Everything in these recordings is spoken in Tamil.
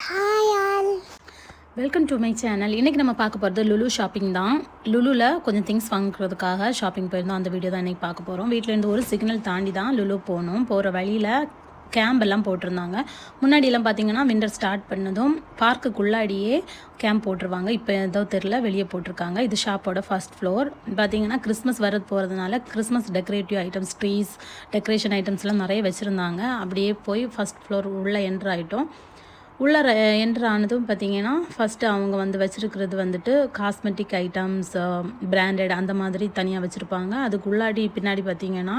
Hi all, welcome to my channel. இன்றைக்கி நம்ம பார்க்க போகிறது லுலு ஷாப்பிங் தான். லுலுவில் கொஞ்சம் திங்ஸ் வாங்குறதுக்காக ஷாப்பிங் போயிருந்தோம். அந்த வீடியோ தான் இன்றைக்கி பார்க்க போகிறோம். வீட்டிலேருந்து ஒரு சிக்னல் தாண்டி தான் லுலு போகணும். போகிற வழியில் கேம்ப் எல்லாம் போட்டிருந்தாங்க. முன்னாடியெல்லாம் பார்த்தீங்கன்னா விண்டர் ஸ்டார்ட் பண்ணதும் பார்க்குக்குள்ளாடியே கேம்ப் போட்டுருவாங்க. இப்போ ஏதோ தெரில, வெளியே போட்டிருக்காங்க. இது ஷாப்போட ஃபர்ஸ்ட் ஃப்ளோர். பார்த்தீங்கன்னா கிறிஸ்மஸ் வரது போகிறதுனால Christmas decorative items, trees, decoration ஐட்டம்ஸ்லாம் நிறைய வச்சுருந்தாங்க. அப்படியே போய் ஃபர்ஸ்ட் ஃப்ளோர் உள்ளே என்ட்ரு ஆகிட்டோம். உள்ளே என்ட்ரு ஆனதும் பார்த்திங்கன்னா ஃபஸ்ட்டு அவங்க வந்து வச்சுருக்கிறது வந்துட்டு காஸ்மெட்டிக் ஐட்டம்ஸ், பிராண்டட் அந்த மாதிரி தனியாக வச்சுருப்பாங்க. அதுக்குள்ளாடி பின்னாடி பார்த்திங்கன்னா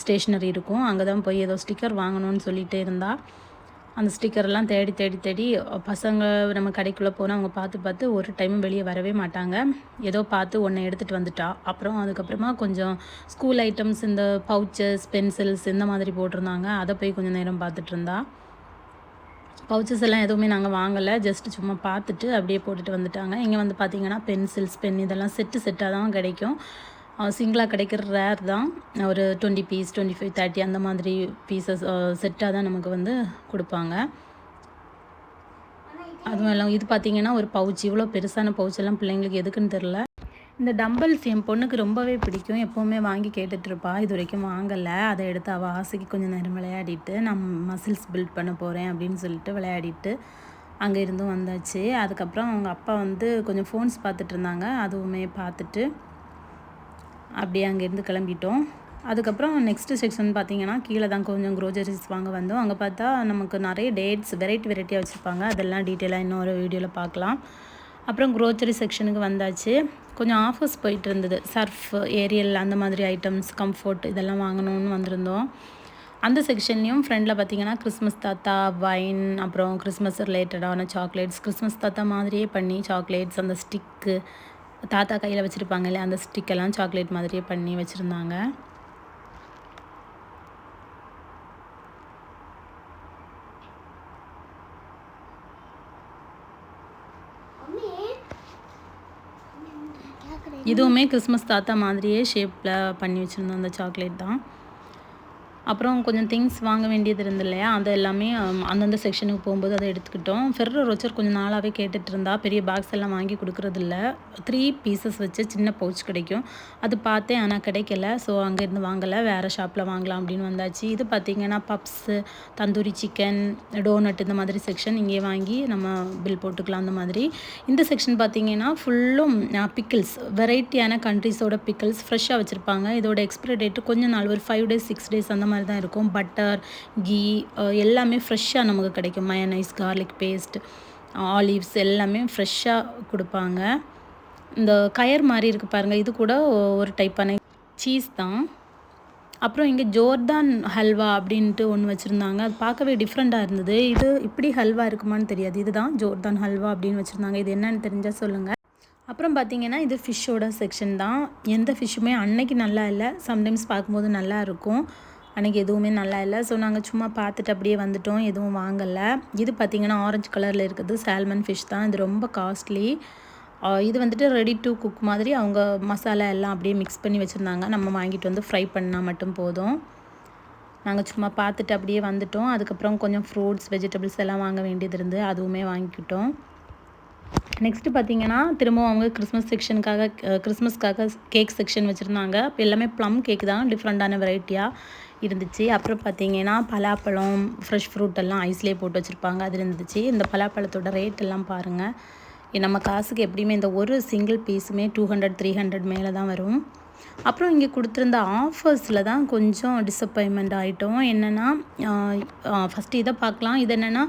ஸ்டேஷ்னரி இருக்கும். அங்கே தான் போய் ஏதோ ஸ்டிக்கர் வாங்கணும்னு சொல்லிகிட்டே இருந்தால் அந்த ஸ்டிக்கர்லாம் தேடி தேடி தேடி பசங்க நம்ம கடைக்குள்ளே போனால் அவங்க பார்த்து ஒரு டைமும் வெளியே வரவே மாட்டாங்க. ஏதோ பார்த்து ஒன்று எடுத்துகிட்டு வந்துட்டா. அப்புறம் அதுக்கப்புறமா கொஞ்சம் ஸ்கூல் ஐட்டம்ஸ், இந்த பவுச்சஸ், பென்சில்ஸ் இந்த மாதிரி போட்டிருந்தாங்க. அதை போய் கொஞ்சம் நேரம் பார்த்துட்டு இருந்தா. பவுச்சஸ் எல்லாம் எதுவுமே நாங்கள் வாங்கலை, ஜஸ்ட்டு சும்மா பார்த்துட்டு அப்படியே போட்டுட்டு வந்துட்டாங்க. இங்கே வந்து பார்த்திங்கன்னா பென்சில்ஸ், பென் இதெல்லாம் செட்டாக தான் கிடைக்கும். சிங்கிளாக கிடைக்கிற ரேர் தான். ஒரு 20 பீஸ், 25, 30 அந்த மாதிரி பீசஸ் செட்டாக தான் நமக்கு வந்து கொடுப்பாங்க. அதுவும் எல்லாம் இது பார்த்திங்கன்னா ஒரு பவுச், இவ்வளோ பெருசான பவுச்செல்லாம் பிள்ளைங்களுக்கு எதுக்குன்னு தெரில. இந்த டம்பல்ஸ் என் பொண்ணுக்கு ரொம்பவே பிடிக்கும். எப்போவுமே வாங்கி கேட்டுட்ருப்பா. இது வரைக்கும் வாங்கலை. அதை எடுத்து அவள் ஆசைக்கு கொஞ்சம் நேரம் விளையாடிட்டு, நான் மசில்ஸ் பில்ட் பண்ண போகிறேன் அப்படின்னு சொல்லிட்டு விளையாடிட்டு அங்கே இருந்தும் வந்தாச்சு. அதுக்கப்புறம் அவங்க அப்பா வந்து கொஞ்சம் ஃபோன்ஸ் பார்த்துட்டு இருந்தாங்க. அதுவுமே பார்த்துட்டு அப்படியே அங்கேருந்து கிளம்பிட்டோம். அதுக்கப்புறம் நெக்ஸ்ட்டு செக்ஷன் பார்த்திங்கன்னா கீழே தான் கொஞ்சம் க்ரோசரிஸ் வாங்க வந்தோம். அங்கே பார்த்தா நமக்கு நிறைய டேட்ஸ் வெரைட்டியாக வச்சுருப்பாங்க. அதெல்லாம் டீட்டெயிலாக இன்னொரு வீடியோவில் பார்க்கலாம். அப்புறம் க்ரோசரி செக்ஷனுக்கு வந்தாச்சு. கொஞ்சம் ஆஃபர்ஸ் போயிட்டு இருந்தது. சர்ஃப், ஏரியல் அந்த மாதிரி ஐட்டம்ஸ், கம்ஃபர்ட் இதெல்லாம் வாங்கணும்னு வந்திருந்தோம். அந்த செக்ஷன்லேயும் ஃப்ரெண்டில் பார்த்திங்கன்னா கிறிஸ்மஸ் தாத்தா, வைன், அப்புறம் கிறிஸ்மஸ் ரிலேட்டடான சாக்லேட்ஸ், கிறிஸ்மஸ் தாத்தா மாதிரியே பண்ணி சாக்லேட்ஸ், அந்த ஸ்டிக்கு தாத்தா கையில் வச்சுருப்பாங்க இல்லையா, அந்த ஸ்டிக்கெல்லாம் சாக்லேட் மாதிரியே பண்ணி வச்சுருந்தாங்க. இதுவுமே கிறிஸ்மஸ் தாத்தா மாதிரியே ஷேப்பில் பண்ணி வச்சுருந்தோம் அந்த சாக்லேட் தான். அப்புறம் கொஞ்சம் திங்ஸ் வாங்க வேண்டியது இருந்து இல்லையா, அது எல்லாமே அந்தந்த செக்ஷனுக்கு போகும்போது அதை எடுத்துக்கிட்டோம். ஃபெர்ரோ ரோச்சர் கொஞ்சம் நாளாகவே கேட்டுட்டு இருந்தா. பெரிய பாக்ஸ் எல்லாம் வாங்கி கொடுக்குறதில்ல. 3 பீசஸ் வச்சு சின்ன பவுச் கிடைக்கும். அது பார்த்தேன், ஆனால் கிடைக்கல. ஸோ அங்கேருந்து வாங்கலை, வேறு ஷாப்பில் வாங்கலாம் அப்படின்னு வந்தாச்சு. இது பார்த்திங்கன்னா பப்ஸு, தந்தூரி சிக்கன், டோனட் இந்த மாதிரி செக்ஷன். இங்கே வாங்கி நம்ம பில் போட்டுக்கலாம் அந்த மாதிரி. இந்த செக்ஷன் பார்த்திங்கன்னா ஃபுல்லும் பிக்கிள்ஸ், வெரைட்டியான கண்ட்ரிஸோட பிக்கிள்ஸ் ஃப்ரெஷ்ஷாக வச்சுருப்பாங்க. இதோட எக்ஸ்பிரி டேட்டு கொஞ்சம் நாள், ஒரு 5 days 6 days அந்த மாதிரி தான் இருக்கும். பட்டர், கீ எல்லாமே ஃப்ரெஷ்ஷாக நமக்கு கிடைக்கும். மயனைஸ், கார்லிக் பேஸ்ட், ஆலிவ்ஸ் எல்லாமே ஃப்ரெஷ்ஷாக கொடுப்பாங்க. இந்த கயர் மாதிரி இருக்குது பாருங்கள், இது கூட ஒரு டைப்பான சீஸ் தான். அப்புறம் இங்கே ஜோர்தான் ஹல்வா அப்படின்ட்டு ஒன்று வச்சுருந்தாங்க. அது பார்க்கவே டிஃப்ரெண்ட்டாக இருந்தது. இது இப்படி ஹல்வா இருக்குமான்னு தெரியாது. இதுதான் ஜோர்தான் ஹல்வா அப்படின்னு வச்சுருந்தாங்க. இது என்னன்னு தெரிஞ்சால் சொல்லுங்கள். அப்புறம் பார்த்திங்கன்னா இது ஃபிஷ்ஷோட செக்ஷன் தான். எந்த ஃபிஷ்ஷுமே அன்னைக்கு நல்லா இல்லை, சம்டைம்ஸ் பார்க்கும்போது நல்லா இருக்கும். அன்றைக்கி எதுவுமே நல்லா இல்லை. ஸோ நாங்கள் சும்மா பார்த்துட்டு அப்படியே வந்துட்டோம், எதுவும் வாங்கலை. இது பார்த்திங்கன்னா ஆரஞ்சு கலரில் இருக்குது சால்மன் ஃபிஷ் தான். இது ரொம்ப காஸ்ட்லி. இது வந்துட்டு ரெடி டு குக் மாதிரி அவங்க மசாலா எல்லாம் அப்படியே மிக்ஸ் பண்ணி வச்சுருந்தாங்க. நம்ம வாங்கிட்டு வந்து ஃப்ரை பண்ணால் மட்டும் போதும். நாங்கள் சும்மா பார்த்துட்டு அப்படியே வந்துட்டோம். அதுக்கப்புறம் கொஞ்சம் ஃப்ரூட்ஸ், வெஜிடபிள்ஸ் எல்லாம் வாங்க வேண்டியது இருந்து அதுவுமே வாங்கிக்கிட்டோம். நெக்ஸ்ட்டு பார்த்திங்கன்னா திரும்பவும் அவங்க கிறிஸ்மஸ்க்காக கேக் செக்ஷன் வச்சுருந்தாங்க. இப்போ எல்லாமே ப்ளம் கேக் தான், டிஃப்ரெண்ட்டான வெரைட்டியாக இருந்துச்சு. அப்புறம் பார்த்திங்கன்னா பலாப்பழம், ஃப்ரெஷ் ஃப்ரூட் எல்லாம் ஐஸ்லேயே போட்டு வச்சுருப்பாங்க, அது இருந்துச்சு. இந்த பலாப்பழத்தோட ரேட் எல்லாம் பாருங்கள். நம்ம காசுக்கு எப்படியுமே இந்த ஒரு சிங்கிள் பீஸுமே 200, 300 மேலே தான் வரும். அப்புறம் இங்கே கொடுத்துருந்த ஆஃபர்ஸில் தான் கொஞ்சம் டிசப்பாயின்மெண்ட் ஆகிட்டோம். என்னென்னா ஃபஸ்ட்டு இதை பார்க்கலாம். இது என்னென்னா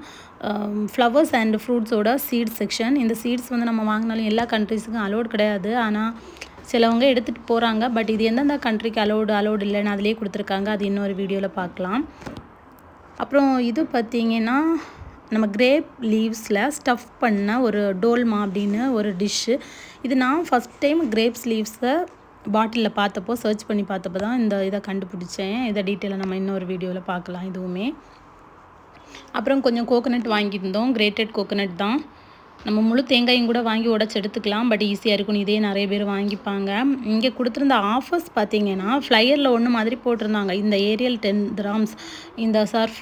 ஃப்ளவர்ஸ் அண்ட் ஃப்ரூட்ஸோட சீட்ஸ் செக்ஷன். இந்த சீட்ஸ் வந்து நம்ம வாங்கினாலும் எல்லா கண்ட்ரிஸுக்கும் அலோடு கிடையாது. ஆனால் சிலவங்க எடுத்துகிட்டு போகிறாங்க. பட் இது எந்தெந்த கண்ட்ரிக்கு அலோடு இல்லைன்னு அதிலே கொடுத்துருக்காங்க. அது இன்னொரு வீடியோவில் பார்க்கலாம். அப்புறம் இது பார்த்திங்கன்னா நம்ம கிரேப் லீவ்ஸில் ஸ்டஃப் பண்ண ஒரு டோல்மா அப்படின்னு ஒரு டிஷ்ஷு. இது நான் ஃபஸ்ட் டைம் கிரேப்ஸ் லீவ்ஸை பாட்டிலில் பார்த்தப்போ, சர்ச் பண்ணி பார்த்தப்போ தான் இதை கண்டுபிடிச்சேன். இதை டீட்டெயிலாக நம்ம இன்னொரு வீடியோவில் பார்க்கலாம் இதுவுமே. அப்புறம் கொஞ்சம் கோகோனட் வாங்கியிருந்தோம். கிரேட்டட் கோகோனட் தான். நம்ம முழு தேங்காயும் கூட வாங்கி உடச்சி எடுத்துக்கலாம். பட் ஈஸியாக இருக்குன்னு இதே நிறைய பேர் வாங்கிப்பாங்க. இங்கே கொடுத்துருந்த ஆஃபர்ஸ் பார்த்திங்கன்னா ஃப்ளையரில் ஒன்று மாதிரி போட்டிருந்தாங்க. இந்த ஏரியல் 10 dirhams, இந்த சர்ஃப்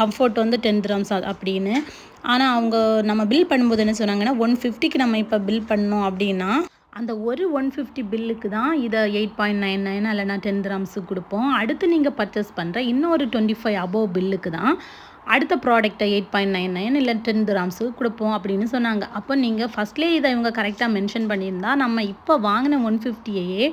கம்ஃபர்ட் வந்து 10 dirhams அப்படின்னு. ஆனால் அவங்க நம்ம பில் பண்ணும்போது என்ன சொன்னாங்கன்னா 150க்கு நம்ம இப்போ பில் பண்ணோம் அப்படின்னா அந்த ஒரு 150 பில்லுக்கு தான் இதை 8.99 இல்லைனா 10 கிராம்ஸுக்கு கொடுப்போம். அடுத்து நீங்கள் பர்ச்சேஸ் பண்ணுற இன்னொரு 25 அபோவ் பில்லுக்கு தான் அடுத்த ப்ராடக்ட்டை 8.99 இல்லை 10 கிராம்ஸுக்கு கொடுப்போம் அப்படின்னு சொன்னாங்க. அப்போ நீங்கள் ஃபஸ்ட்லேயே இதை இவங்க கரெக்டாக மென்ஷன் பண்ணியிருந்தா நம்ம இப்போ வாங்கின 150யையே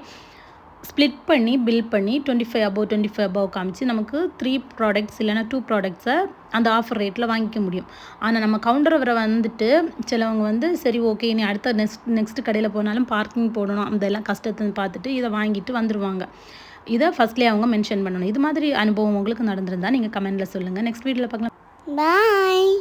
ஸ்ப்ளிட் பண்ணி பில் பண்ணி 25 அபோவ் காமிச்சு நமக்கு 3 ப்ராடக்ட்ஸ் இல்லைனா 2 ப்ராடக்ட்ஸை அந்த ஆஃபர் ரேட்டில் வாங்கிக்க முடியும். ஆனால் நம்ம கவுண்டர் வர வந்துட்டு சிலவங்க வந்து சரி ஓகே நீ அடுத்த நெக்ஸ்ட் கடையில் போனாலும் பார்க்கிங் போடணும் அதெல்லாம் கஷ்டத்தை பார்த்துட்டு இதை வாங்கிட்டு வந்துடுவாங்க. இதை ஃபஸ்ட்லேயே அவங்க மென்ஷன் பண்ணணும். இது மாதிரி அனுபவம் உங்களுக்கு நடந்திருந்தால் நீங்கள் கமெண்டில் சொல்லுங்கள். நெக்ஸ்ட் வீடியோவில் பார்க்கலாம். பாய்.